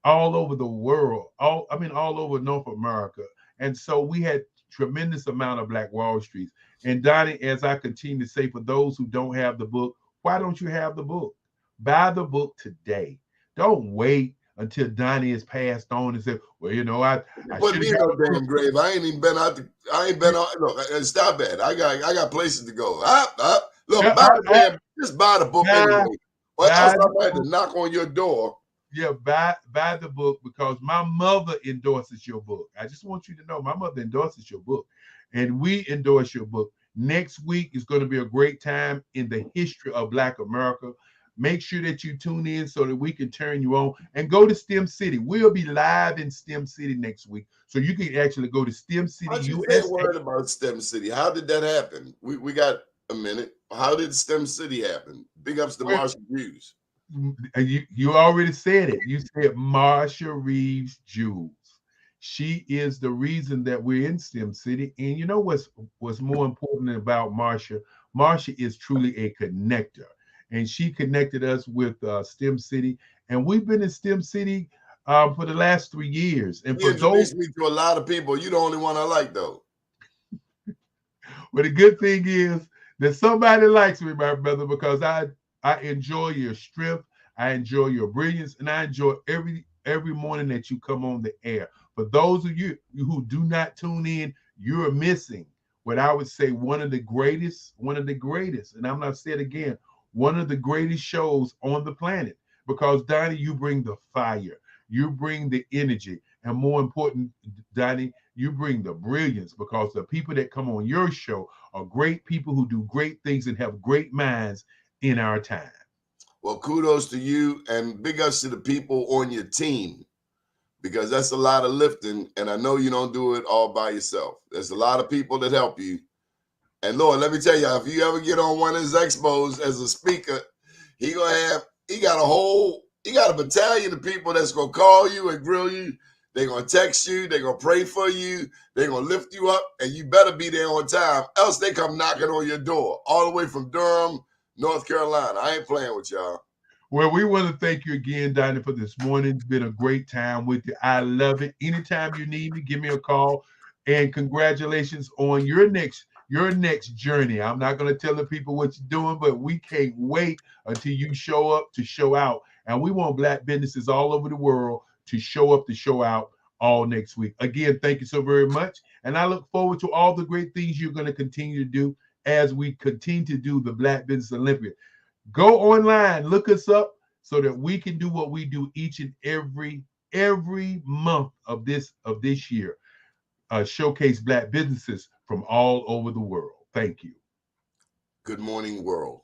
all over the world, all over North America. And so we had tremendous amount of Black Wall Streets. And Doni, as I continue to say, for those who don't have the book, why don't you have the book? Buy the book today. Don't wait until Doni is passed on and say, well, you know, I put me in no damn grave. I ain't even been out. I ain't been out. Look, stop that. I got places to go. Look, just buy the book anyway. Or else I might have to knock on your door. Yeah, buy the book, because my mother endorses your book. I just want you to know my mother endorses your book, and we endorse your book. Next week is going to be a great time in the history of Black America. Make sure that you tune in so that we can turn you on, and go to STEM City. We'll be live in STEM City next week, so you can actually go to STEM City. How'd you say a word about STEM City? How did that happen? We got a minute. How did STEM City happen? Big ups to Marsha Hughes. You already said it. You said Marsha Reeves Jules. She is the reason that we're in STEM City. And you know what's more important about Marsha? Marsha is truly a connector. And she connected us with STEM City. And we've been in STEM City for the last 3 years. And you introduced me to a lot of people. You're the only one I like, though. Well, the good thing is that somebody likes me, my brother, because I enjoy your strength, I enjoy your brilliance, and I enjoy every morning that you come on the air. For those of you who do not tune in, you're missing what I would say one of the greatest, and I'm going to say it again, one of the greatest shows on the planet. Because, Doni, you bring the fire, you bring the energy, and more important, Doni, you bring the brilliance, because the people that come on your show are great people who do great things and have great minds in our time. Well, kudos to you, and big ups to the people on your team, because that's a lot of lifting, and I know you don't do it all by yourself. There's a lot of people that help you. And Lord, let me tell you, if you ever get on one of his expos as a speaker, he got a battalion of people that's gonna call you and grill you. They're gonna text you, they're gonna pray for you, they're gonna lift you up, and you better be there on time, else they come knocking on your door, all the way from Durham, North Carolina. I ain't playing with y'all. Well, we want to thank you again, Doni, for this morning. It's been a great time with you. I love it. Anytime you need me, give me a call. and congratulations on your next journey. I'm not going to tell the people what you're doing, but we can't wait until you show up to show out. And we want Black businesses all over the world to show up to show out all next week. Again, thank you so very much. And I look forward to all the great things you're going to continue to do as we continue to do the Black Business Olympiad. Go online, look us up so that we can do what we do each and every month of this year. Showcase Black businesses from all over the world. Thank you. Good morning, world.